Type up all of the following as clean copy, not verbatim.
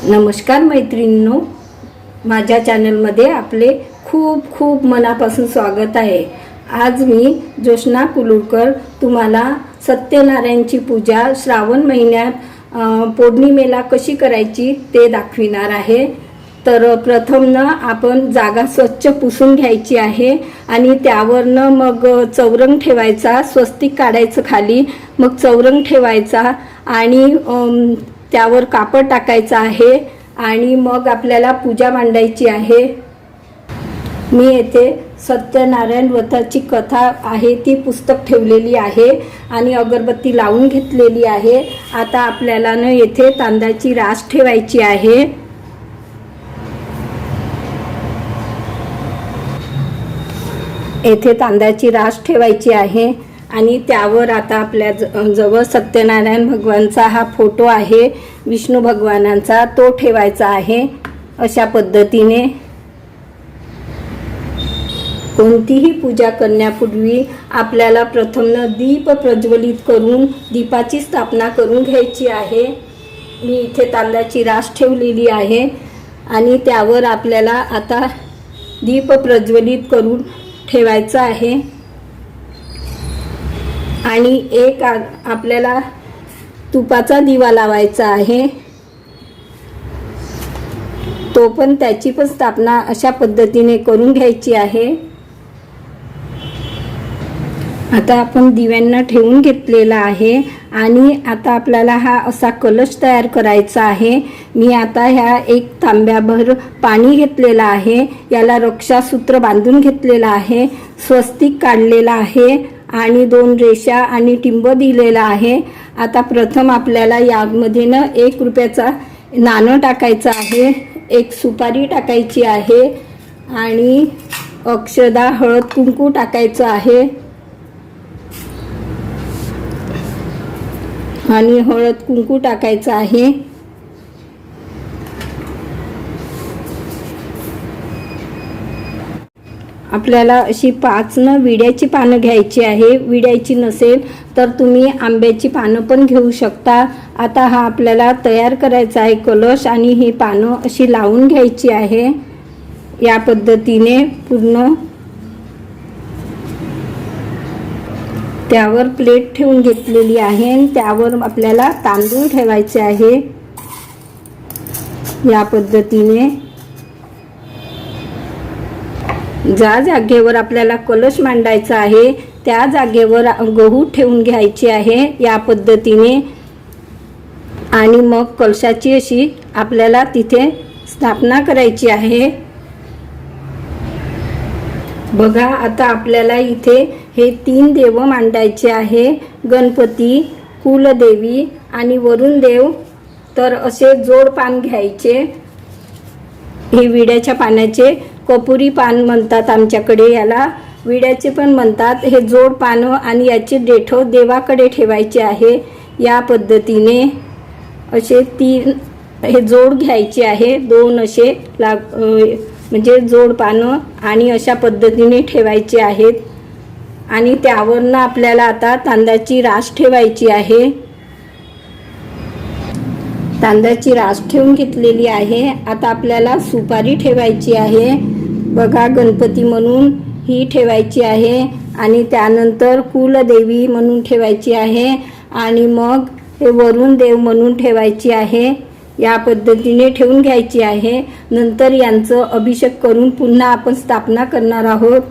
नमस्कार मैत्रिणींनो, माझ्या चॅनलमध्ये आपले खूप खूप मनापासून स्वागत आहे। आज मी जोशना कुलुरकर तुम्हाला सत्यनारायणची पूजा श्रावण महिन्यात पौर्णिमेला कशी करायची ते दाखविणार आहे। तर प्रथम आपण जागा स्वच्छ पुसून घ्यायची आहे आणि त्यावर मग चौरंग ठेवायचा, स्वस्तिक काढायचं खाली, मग चौरंग ठेवायचा आणि त्यावर कापड टाकायचं आहे आणि मग आपल्याला पूजा मांडायची आहे। मी येथे सत्यनारायण व्रताची कथा आहे ती पुस्तक ठेवलेली आहे आणि अगरबत्ती लावून घेतलेली आहे। आता आपल्याला येथे तांदळाची रास ठेवायची आहे। येथे तांदळाची रास ठेवायची आहे आणि त्यावर आता आपल्या जवळ सत्यनारायण भगवानचा हा फोटो आहे, विष्णू भगवानांचा, तो ठेवायचा आहे। अशा पद्धतीने कोणतीही पूजा करण्यापूर्वी आपल्याला प्रथम दीप प्रज्वलित करून दीपाची स्थापना करून घ्यायची आहे। मी इथे तांदळाची रास ठेवलेली आहे आणि त्यावर आपल्याला आता दीप प्रज्वलित करून ठेवायचा आहे आणि एक आपल्याला तुपाचा दिवा लावायचा आहे, तो पण त्याची पण स्थापना अशा पद्धतीने करून घ्यायची आहे। आता आपण दिव्यांना ठेवून घेतलेला आहे आणि आता आपल्याला हा असा कलश तयार करायचा आहे। मी आता ह्या एक तांब्याभर पाणी घेतलेला आहे, याला रक्षासूत्र बांधून घेतलेला आहे, स्वस्तिक काढलेला आहे आणि 2 रेषा आणि टिंब दिलेला आहे। आता प्रथम आपल्याला यामध्ये 1 रुपयाचा नाणं टाकायचं आहे, 1 सुपारी टाकायची आहे आणि अक्षदा हळद कुंकू टाकायचं आहे आणि हळद कुंकू टाकायचं आहे। आपल्याला अशी 5 विड्याची पानं घ्यायची आहे। विड्याची नसेल तर तुम्ही आंब्याची पानं पण घेऊ शकता। आता हा आपल्याला तयार करायचा आहे कलश आणि ही पानं अशी लावून घ्यायची आहे। या पद्धतीने पूर्ण त्यावर प्लेट ठेवून घेतलेली आहे आणि त्यावर आपल्याला तांदूळ ठेवायचे आहे। या पद्धतीने ज्या जागेवर आपल्याला कलश मांडायचा आहे त्या जागेवर गहू ठेवून घ्यायचे आहे या पद्धतीने आणि मग कलशाची अशी आपल्याला तिथे स्थापना करायची आहे। बघा, आता आपल्याला इथे हे 3 देव मांडायचे आहे, गणपती, कुलदेवी आणि वरुण देव। तर असे जोड पान घ्यायचे, हे विड्याच्या पानाचे कपुरी पान म्हणतात आमच्याकडे, याला विड्याचे पण म्हणतात। हे जोड पानं आणि याचे देठ देवाकडे ठेवायचे आहे। या पद्धतीने असे 3 हे जोड घ्यायचे आहे, 2 असे म्हणजे जोड पानं आणि अशा पद्धतीने ठेवायचे आहेत आणि त्यावरनं आपल्याला आता तांदळाची रास ठेवायची आहे। तांदळाची रास ठेवून घेतलेली आहे। आता आपल्याला सुपारी ठेवायची आहे। बघा, गणपती म्हणून ही ठेवायची आहे आणि त्यानंतर कुलदेवी म्हणून ठेवायची आहे आणि मग हे वरुण देव म्हणून ठेवायची आहे। या पद्धतीने ठेवून घ्यायची आहे। नंतर यांचं अभिषेक करून पुन्हा आपण स्थापना करणार आहोत।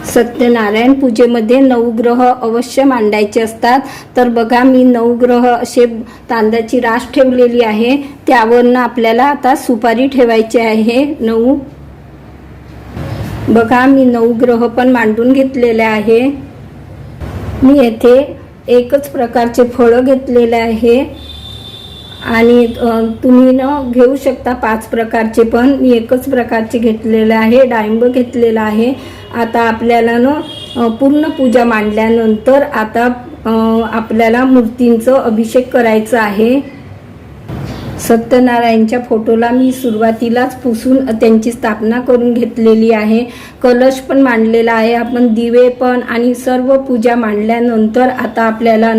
सत्यनारायण पूजेमध्ये 9 ग्रह अवश्य मांडायचे असतात। तर बघा, मी 9 ग्रह असे तांदळाची रास ठेवलेली आहे, त्यावरनं आपल्याला आता सुपारी ठेवायची आहे 9। बघा, मी 9 ग्रह पण मांडून घेतलेले आहे। मी येथे एकच प्रकारचे फळं घेतलेले आहे आणि तुम्ही घेऊ शकता 5 प्रकारचे, पण मी एकच प्रकारचे घेतलेले आहे, डाळिंब घेतलेला आहे। आता आपल्याला पूर्ण पूजा मांडल्यानंतर आता आपल्याला मूर्तींचं अभिषेक करायचं आहे। सत्यनारायणच्या फोटोला मी सुरुवातीलाच पुसून त्यांची स्थापना करून घेतलेली आहे. कलश पण मांडलेला आहे आपण, दिवे पण, आणि सर्व पूजा मांडल्यानंतर आता आपल्याला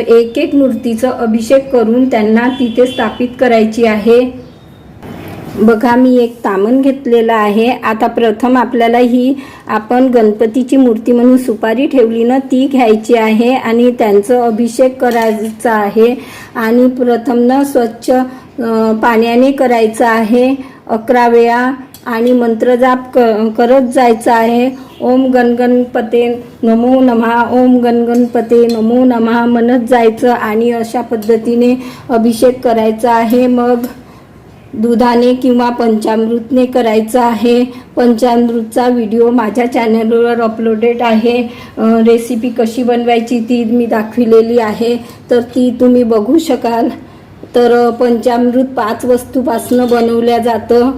एक एक मूर्तीचा अभिषेक करून त्यांना तिथे स्थापित करायची आहे. बघा, मी एक तामण घेतलेला आहे. आता प्रथम आपल्याला ही आपण गणपतीची मूर्ती म्हणून सुपारी ठेवली ती घ्यायची आहे आणि त्यांचं अभिषेक करायचा आहे. आणि प्रथम स्वच्छ पाण्याने करायचं आहे 11 वेळा आणि मंत्रजाप करत जायचं आहे. ओम गणगणपते नमो नमः, ओम गणगणपते नमो नमः म्हणत जायचं आणि अशा पद्धतीने अभिषेक करायचा आहे. मग दुधाने किंवा पंचामृतने करायचा आहे. पंचामृतचा व्हिडिओ माझ्या चॅनलवर अपलोडेड आहे. रेसिपी कशी बनवायची ती मी दाखविलेली आहे, तर ती तुम्ही बघू शकाल. तर पंचामृत 5 वस्तूपासून बनवल्या जातं,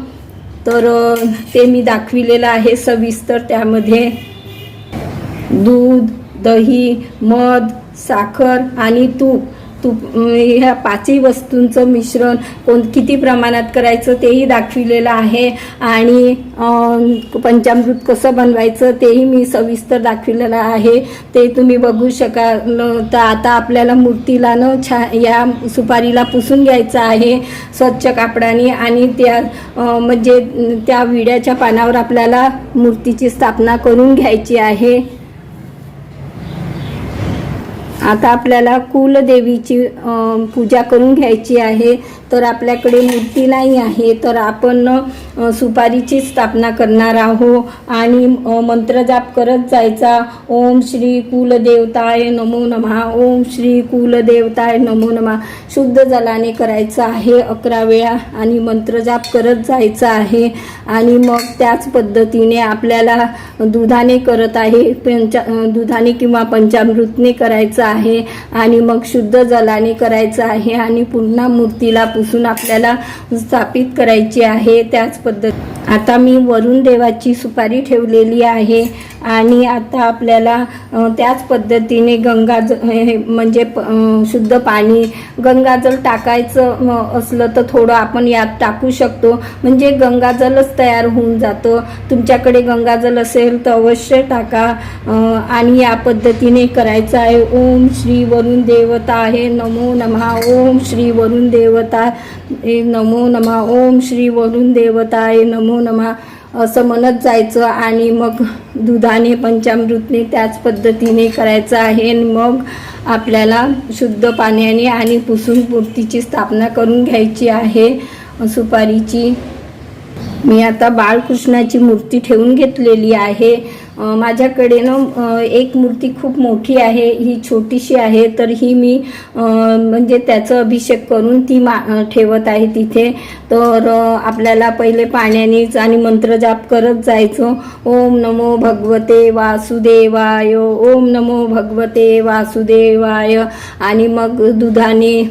तर ते मी दाखविलेलं आहे सविस्तर. त्यामध्ये दूध, दही, मध, साखर आणि तूप ह्या 5ही वस्तूंचं मिश्रण किती प्रमाणात करायचं तेही दाखविलेलं आहे. आणि पंचामृत कसं बनवायचं तेही मी सविस्तर दाखविलेलं आहे, ते तुम्ही बघू शकाल. तर आता आपल्याला मूर्तीला या सुपारीला पुसून घ्यायचं आहे स्वच्छ कापडाने आणि म्हणजे त्या विड्याच्या पानावर आपल्याला मूर्तीची स्थापना करून घ्यायची आहे. आता आपल्याला कुलदेवीची पूजा करून घ्यायची आहे. तर आपल्याकडे मूर्ती नाही आहे, तर आपण सुपारीची स्थापना करणार आहोत आणि मंत्रजाप करत जायचा. ओम श्री कुलदेवताय नमो नमः, ओम श्री कुलदेवताय नमो नमः. शुद्ध जलाने करायचं आहे 11 वेळा आणि मंत्रजाप करत जायचं आहे. आणि मग त्याच पद्धतीने आपल्याला दुधाने करत आहे, दुधाने किंवा पंचामृतने करायचं आहे आणि मग शुद्ध जलाने करायचं आहे आणि पुन्हा मूर्तीला पुसून आपल्याला स्थापित करायची आहे. त्याच पद्धत आता मी वरुण देवाची सुपारी ठेवलेली आहे आणि आता आपल्याला त्याच पद्धतीने म्हणजे शुद्ध पाणी, गंगाजल टाकायचं असलं तर थोडं आपण यात टाकू शकतो, म्हणजे गंगाजलच तयार होऊन जातं. तुमच्याकडे गंगाजल असेल तर अवश्य टाका. आणि या पद्धतीने करायचं आहे. ओम श्री वरुण देवताय नमो नमः, ओम श्री वरुण देवताय नमो नमः, ओम श्री वरुण देवताय नमो नमः असं म्हणत जायचं. आणि मग दुधाने पंचामृतने त्याच पद्धतीने करायचं आहे. मग आपल्याला शुद्ध पाण्याने आणि पुसून मूर्तीची स्थापना करून घ्यायची आहे सुपारीची. मी आता बाळकृष्णाची मूर्ती ठेवून घेतलेली आहे. माझ्याकडे एक मूर्ती खूप मोठी आहे, ही छोटीशी आहे, तर ही मी म्हणजे त्याचं अभिषेक करून ती ठेवत आहे तिथे. तर आपल्याला पहिले पाण्यानेच आणि मंत्रजाप करत जायचं. ओम नमो भगवते वासुदेवाय, ओम नमो भगवते वासुदेवाय. आणि मग दुधाने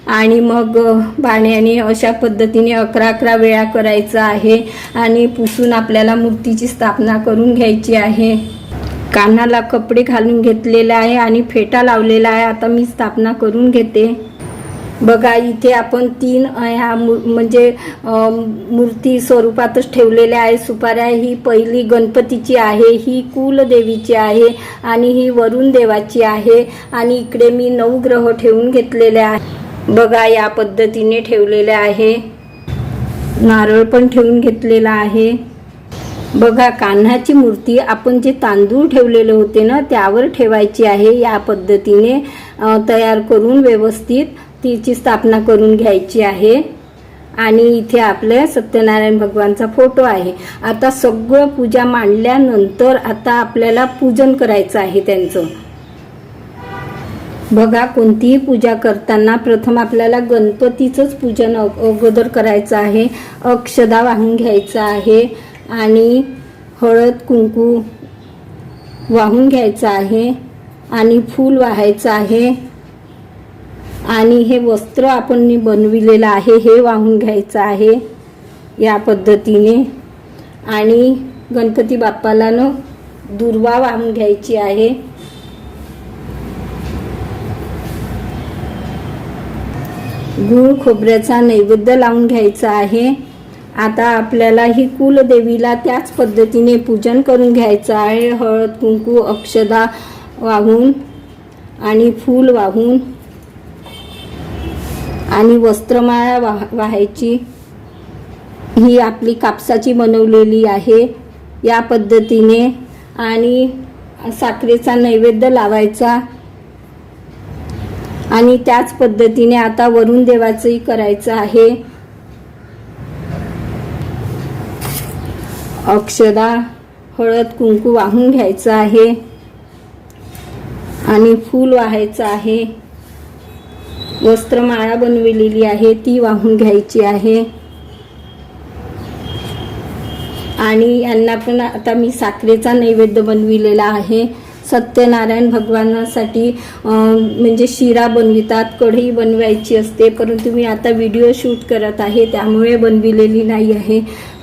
आणि मग पाण्याने अशा पद्धतीने 11 वेळा करायचं आहे आणि पुसून आपल्याला मूर्तीची स्थापना करून घ्यायची आहे. कानाला कपडे घालून घेतलेले आहे आणि फेटा लावलेला आहे. आता मी स्थापना करून घेते. बघा, इथे आपण 3 ह्या म्हणजे मूर्ती स्वरूपातच ठेवलेल्या आहे सुपाऱ्या. ही पहिली गणपतीची आहे, ही कुलदेवीची आहे आणि ही वरुण देवाची आहे. आणि इकडे मी 9 ग्रह ठेवून घेतलेले आहे. बघा, या पद्धतीने ठेवलेले आहे. नारळ पण ठेवून घेतलेला आहे. बघा, कान्हाची मूर्ती आपण जे तांदूळ ठेवलेले होते त्यावर ठेवायची आहे. या पद्धतीने तयार करून व्यवस्थित तिची स्थापना करून घ्यायची आहे. आणि इथे आपल्या सत्यनारायण भगवानचा फोटो आहे. आता सगळं पूजा मांडल्यानंतर आता आपल्याला पूजन करायचं आहे त्यांचं. बघा, कोणतीही पूजा करताना प्रथम आपल्याला गणपतीचंच पूजन अगोदर करायचं आहे. अक्षदा वाहून घ्यायचं आहे आणि हळद कुंकू वाहून घ्यायचं आहे आणि फूल वाहायचं आहे आणि हे वस्त्र आपण बनविलेलं आहे हे वाहून घ्यायचं आहे या पद्धतीने. आणि गणपती बाप्पाला दुर्वा वाहून घ्यायची आहे. गूळ खोबऱ्याचा नैवेद्य लावून घ्यायचा आहे। आता आपल्याला ही कुलदेवीला त्याच पद्धतीने पूजन करून घ्यायचं आहे। हळद कुंकू अक्षदा वाहून आणि फूल वाहून आणि वस्त्रमाळा वाहायची। ही आपली कापसाची बनवलेली आहे या पद्धतीने, आणि साखरेचा नैवेद्य लावायचा। आणि त्याच पद्धतीने आता वरुण देवाचंही करायचं आहे। अक्षदा हळद कुंकू वाहून घ्यायचं आहे आणि फूल वाहायचं आहे। वस्त्रमाळा बनवलेली आहे ती वाहून घ्यायची आहे। आणि यांना पण आता मी साखरेचा नैवेद्य बनविलेला आहे। सत्यनारायण भगवानासाठी म्हणजे शिरा बनवितात, कढई बनवायची असते, परंतु मी आता व्हिडिओ शूट करत आहे त्यामुळे बनविलेली नाही आहे।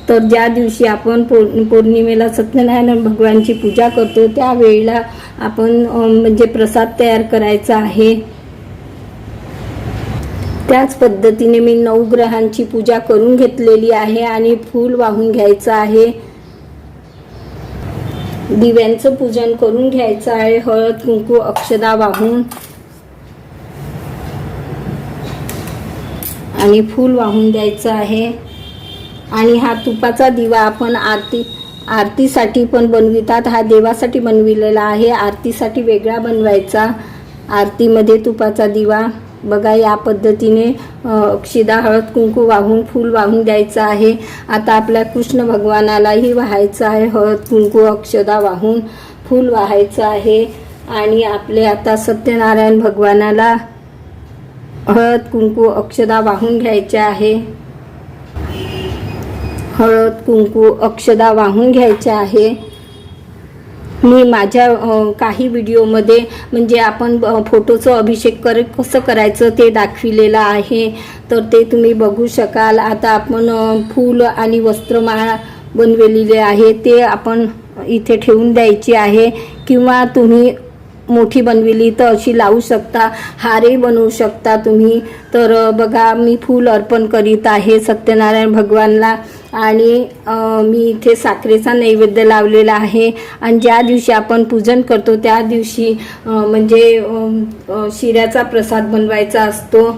तर ज्या दिवशी आपण पौर्णिमेला सत्यनारायण भगवानची पूजा करतो त्यावेळेला आपण म्हणजे प्रसाद तयार करायचा आहे। त्याच पद्धतीने मी 9 ग्रहांची पूजा करून घेतलेली आहे आणि फूल वाहून घ्यायचं आहे। दिव्यांचं पूजन करून घ्यायचं आहे हळद कुंकू अक्षदा वाहून आणि फूल वाहून द्यायचं आहे। आणि हा तुपाचा दिवा आपण आरतीसाठी पण बनवितात, हा देवासाठी बनविलेला आहे, आरतीसाठी वेगळा बनवायचा। आरतीमध्ये तुपाचा दिवा बघा या पद्धतीने अक्षदा हळद कुंकू वाहून फूल वाहून द्यायचं आहे। आता आपल्या कृष्ण भगवानालाही वाहायचं आहे, हळद कुंकू अक्षदा वाहून फूल वाहायचं आहे। आणि आपले आता सत्यनारायण भगवानाला हळद कुंकू अक्षदा वाहून घ्यायचे आहे। हळद कुंकू अक्षदा वाहून घ्यायचे आहे। मी माझ्या काही व्हिडिओमध्ये म्हणजे आपण फोटोचं अभिषेक कसं करायचं ते दाखविलेलं आहे, तर ते तुम्ही बघू शकाल। आता आपण फूल आणि वस्त्रमाळा बनवलेली आहे ते आपण इथे ठेवून द्यायची आहे, किंवा तुम्ही मोठी बनविली तर अशी लावू शकता, हारही बनवू शकता तुम्ही। तर बघा मी फूल अर्पण करीत आहे सत्यनारायण भगवानला, आणि मी इथे साखरेचा नैवेद्य लावलेला आहे। आणि ज्या दिवशी आपण पूजन करतो त्या दिवशी म्हणजे शिऱ्याचा प्रसाद बनवायचा असतो।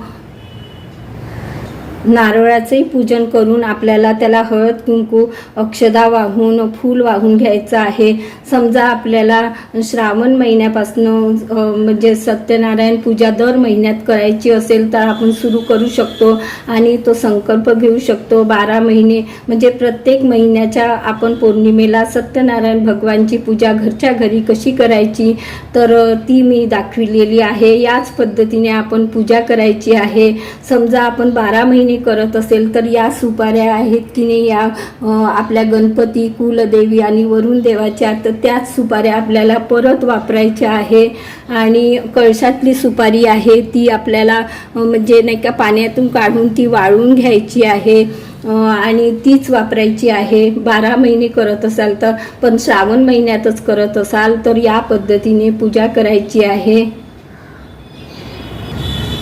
नारळाचंही पूजन करून आपल्याला त्याला हळद कुंकू अक्षदा वाहून फूल वाहून घ्यायचं आहे। समजा आपल्याला श्रावण महिन्यापासून म्हणजे सत्यनारायण पूजा दर महिन्यात करायची असेल तर आपण सुरू करू शकतो आणि तो संकल्प घेऊ शकतो। 12 महिने म्हणजे प्रत्येक महिन्याच्या आपण पौर्णिमेला सत्यनारायण भगवानची पूजा घरच्या घरी कशी करायची तर ती मी दाखविलेली आहे। याच पद्धतीने आपण पूजा करायची आहे। समजा आपण 12 महिने करत असेल तर या सुपाऱ्या आहेत की नाही या आपल्या गणपती कुलदेवी आणि वरुण देवाच्या, तर त्याच सुपाऱ्या आपल्याला परत वापरायच्या आहे। आणि कळशातली सुपारी आहे ती आपल्याला म्हणजे नाही का पाण्यातून काढून ती वाळून घ्यायची आहे आणि तीच वापरायची आहे। 12 महिने करत असाल तर, पण श्रावण महिन्यातच करत असाल तर या पद्धतीने पूजा करायची आहे।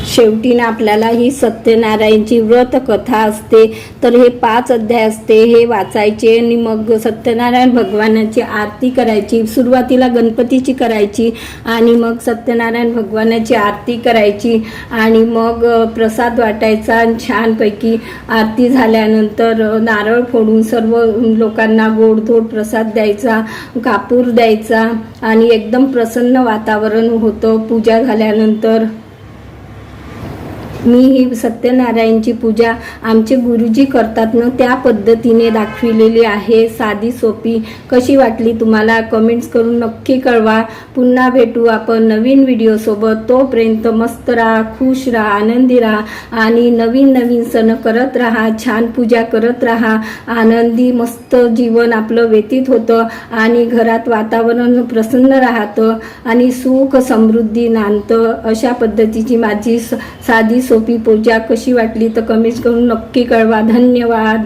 शेवटी ना आपल्याला ही सत्यनारायणची व्रत कथा असते, तर हे 5 अध्याय असते हे वाचायचे आणि मग सत्यनारायण भगवानाची आरती करायची। सुरुवातीला गणपतीची करायची आणि मग सत्यनारायण भगवानाची आरती करायची आणि मग प्रसाद वाटायचा। छानपैकी आरती झाल्यानंतर नारळ फोडून सर्व लोकांना गोडधोड प्रसाद द्यायचा, कापूर द्यायचा आणि एकदम प्रसन्न वातावरण होतं पूजा झाल्यानंतर। मी ही सत्यनारायणची पूजा आमचे गुरुजी करतात ना त्या पद्धतीने दाखविलेली आहे, साधी सोपी। कशी वाटली तुम्हाला कमेंट्स करून नक्की कळवा। पुन्हा भेटू आपण नवीन व्हिडिओसोबत। तोपर्यंत मस्त राहा, खुश राहा, आनंदी राहा आणि नवीन नवीन सण करत राहा, छान पूजा करत राहा, आनंदी मस्त जीवन आपलं व्यतीत होतं आणि घरात वातावरण प्रसन्न राहतं आणि सुख समृद्धी नांदतं। अशा पद्धतीची माझी साधी सोपी पूजा कशी वाटली तर कमेंट्स करून नक्की कळवा। धन्यवाद।